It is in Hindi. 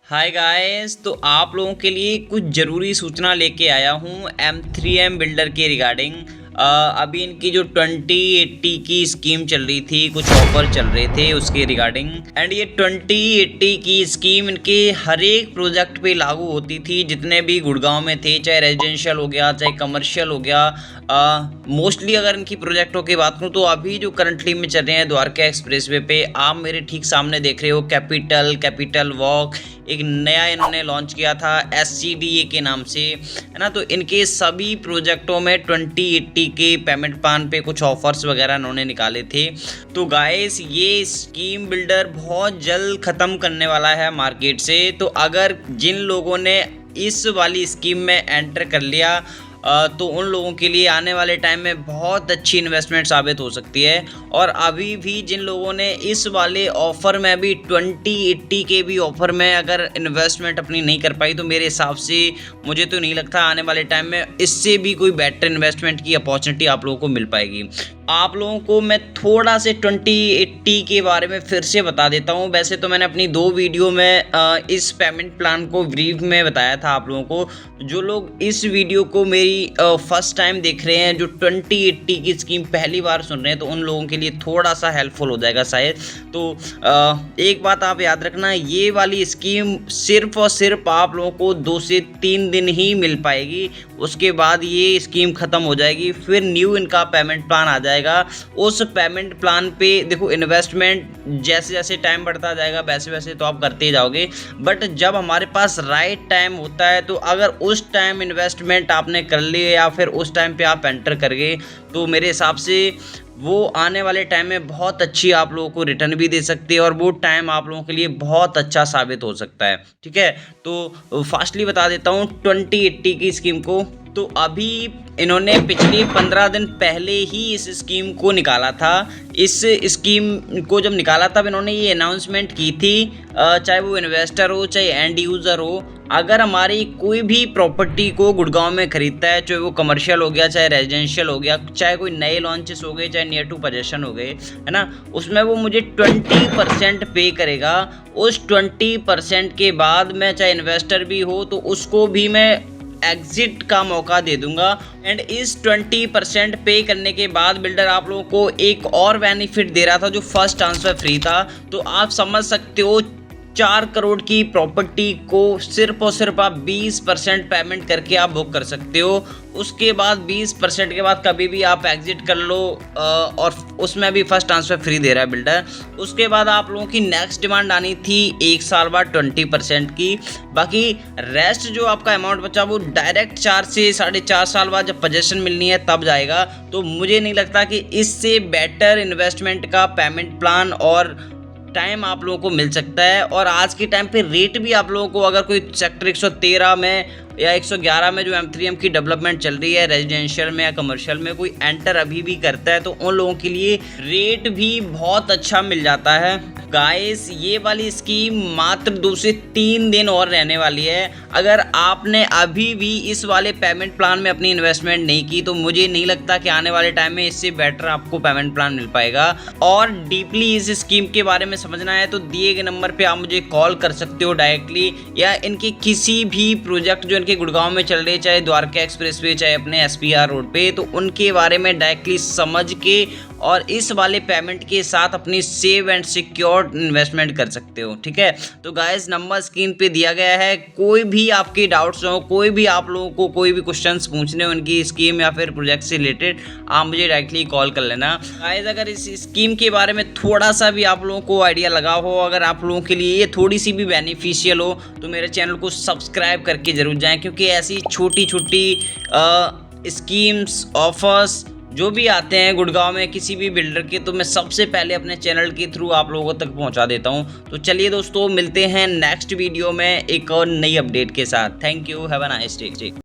हाय गाइस, तो आप लोगों के लिए कुछ ज़रूरी सूचना लेके आया हूँ M3M बिल्डर के रिगार्डिंग। अभी इनकी जो 2080 की स्कीम चल रही थी, कुछ ऑफर चल रहे थे उसके रिगार्डिंग। एंड ये 2080 की स्कीम इनके हर एक प्रोजेक्ट पे लागू होती थी जितने भी गुड़गांव में थे, चाहे रेजिडेंशियल हो गया चाहे कमर्शियल हो गया। मोस्टली अगर इनकी प्रोजेक्टों की बात करूँ तो अभी जो करंटली में चल रहे हैं द्वारका एक्सप्रेसवे पे, आप मेरे ठीक सामने देख रहे हो कैपिटल वॉक, एक नया इन्होंने लॉन्च किया था SCDA के नाम से, है ना। तो इनके सभी प्रोजेक्टों में 2080 के पेमेंट प्लान पे कुछ ऑफर्स वगैरह इन्होंने निकाले थे। तो गाइस, ये स्कीम बिल्डर बहुत जल्द ख़त्म करने वाला है मार्केट से। तो अगर जिन लोगों ने इस वाली स्कीम में एंटर कर लिया तो उन लोगों के लिए आने वाले टाइम में बहुत अच्छी इन्वेस्टमेंट साबित हो सकती है। और अभी भी जिन लोगों ने इस वाले ऑफ़र में भी 2080 के भी ऑफ़र में अगर इन्वेस्टमेंट अपनी नहीं कर पाई, तो मेरे हिसाब से मुझे तो नहीं लगता आने वाले टाइम में इससे भी कोई बेटर इन्वेस्टमेंट की अपॉर्चुनिटी आप लोगों को मिल पाएगी। आप लोगों को मैं थोड़ा से 2080 के बारे में फिर से बता देता हूँ। वैसे तो मैंने अपनी 2 वीडियो में इस पेमेंट प्लान को ब्रीफ में बताया था आप लोगों को। जो लोग इस वीडियो को मेरी फर्स्ट टाइम देख रहे हैं, जो 2080 की स्कीम पहली बार सुन रहे हैं, तो उन लोगों के लिए थोड़ा सा हेल्पफुल हो जाएगा शायद। तो एक बात आप याद रखना, ये वाली स्कीम सिर्फ और सिर्फ आप लोगों को 2 से 3 दिन ही मिल पाएगी। उसके बाद ये स्कीम ख़त्म हो जाएगी, फिर न्यू इनका पेमेंट प्लान आ जाएगा। उस पेमेंट प्लान पे देखो, इन्वेस्टमेंट जैसे जैसे टाइम बढ़ता जाएगा वैसे वैसे तो आप करते ही जाओगे, बट जब हमारे पास राइट टाइम होता है, तो अगर उस टाइम इन्वेस्टमेंट आपने कर ली या फिर उस टाइम पे आप एंटर कर गए, तो मेरे हिसाब से वो आने वाले टाइम में बहुत अच्छी आप लोगों को रिटर्न भी दे सकती है और वो टाइम आप लोगों के लिए बहुत अच्छा साबित हो सकता है। ठीक है, तो फास्टली बता देता हूँ 2080 की स्कीम को। तो अभी इन्होंने पिछले 15 दिन पहले ही इस स्कीम को निकाला था। इस स्कीम को जब निकाला तब इन्होंने ये अनाउंसमेंट की थी, चाहे वो इन्वेस्टर हो चाहे एंड यूज़र हो, अगर हमारी कोई भी प्रॉपर्टी को गुड़गांव में खरीदता है, चाहे वो कमर्शियल हो गया चाहे रेजिडेंशियल हो गया, चाहे कोई नए लॉन्चेस हो गए चाहे नियर टू पोजेशन हो गए, है ना, उसमें वो मुझे 20% पे करेगा। उस 20% के बाद मैं चाहे इन्वेस्टर भी हो तो उसको भी मैं एग्जिट का मौका दे दूंगा। एंड इस 20% पे करने के बाद बिल्डर आप लोगों को एक और बेनिफिट दे रहा था जो फर्स्ट ट्रांसफ़र फ्री था। तो आप समझ सकते हो, 4 करोड़ की प्रॉपर्टी को सिर्फ और सिर्फ आप 20% पेमेंट करके आप बुक कर सकते हो। उसके बाद 20% के बाद कभी भी आप एग्जिट कर लो, और उसमें भी फर्स्ट ट्रांसफ़र फ्री दे रहा है बिल्डर। उसके बाद आप लोगों की नेक्स्ट डिमांड आनी थी 1 साल बाद 20% की। बाकी रेस्ट जो आपका अमाउंट बचा वो डायरेक्ट 4 से 4.5 साल बाद जब पोजेसन मिलनी है तब जाएगा। तो मुझे नहीं लगता कि इससे बेटर इन्वेस्टमेंट का पेमेंट प्लान और टाइम आप लोगों को मिल सकता है। और आज के टाइम पे रेट भी आप लोगों को, अगर कोई सेक्टर 113 में या 111 में जो M3M की डेवलपमेंट चल रही है रेजिडेंशियल में या कमर्शियल में, कोई एंटर अभी भी करता है तो उन लोगों के लिए रेट भी बहुत अच्छा मिल जाता है। गाइस, ये वाली स्कीम मात्र 2 से 3 दिन और रहने वाली है। अगर आपने अभी भी इस वाले पेमेंट प्लान में अपनी इन्वेस्टमेंट नहीं की, तो मुझे नहीं लगता कि आने वाले टाइम में इससे बेटर आपको पेमेंट प्लान मिल पाएगा। और डीपली इस स्कीम के बारे में समझना है तो दिए गए नंबर पे आप मुझे कॉल कर सकते हो डायरेक्टली, या इनके किसी भी प्रोजेक्ट जो इनके गुड़गांव में चल रहे, चाहे द्वारका एक्सप्रेसवे चाहे अपने SPR रोड पे, तो उनके बारे में डायरेक्टली समझ के और इस वाले पेमेंट के साथ अपनी सेव एंड सिक्योर इन्वेस्टमेंट कर सकते हो। ठीक है, तो गाइस, नंबर स्क्रीन पे दिया गया है। कोई भी आपके डाउट्स हो, कोई भी आप लोगों को कोई भी क्वेश्चंस पूछने हो उनकी स्कीम या फिर प्रोजेक्ट से रिलेटेड, आप मुझे डायरेक्टली कॉल कर लेना। गाइस, अगर इस स्कीम के बारे में थोड़ा सा भी आप लोगों को आइडिया लगा हो, अगर आप लोगों के लिए ये थोड़ी सी भी बेनिफिशियल हो, तो मेरे चैनल को सब्सक्राइब करके ज़रूर जाएँ, क्योंकि ऐसी छोटी छोटी स्कीम्स, ऑफर्स जो भी आते हैं गुड़गांव में किसी भी बिल्डर के, तो मैं सबसे पहले अपने चैनल के थ्रू आप लोगों तक पहुंचा देता हूं। तो चलिए दोस्तों, मिलते हैं नेक्स्ट वीडियो में एक और नई अपडेट के साथ। Thank you, have a nice day.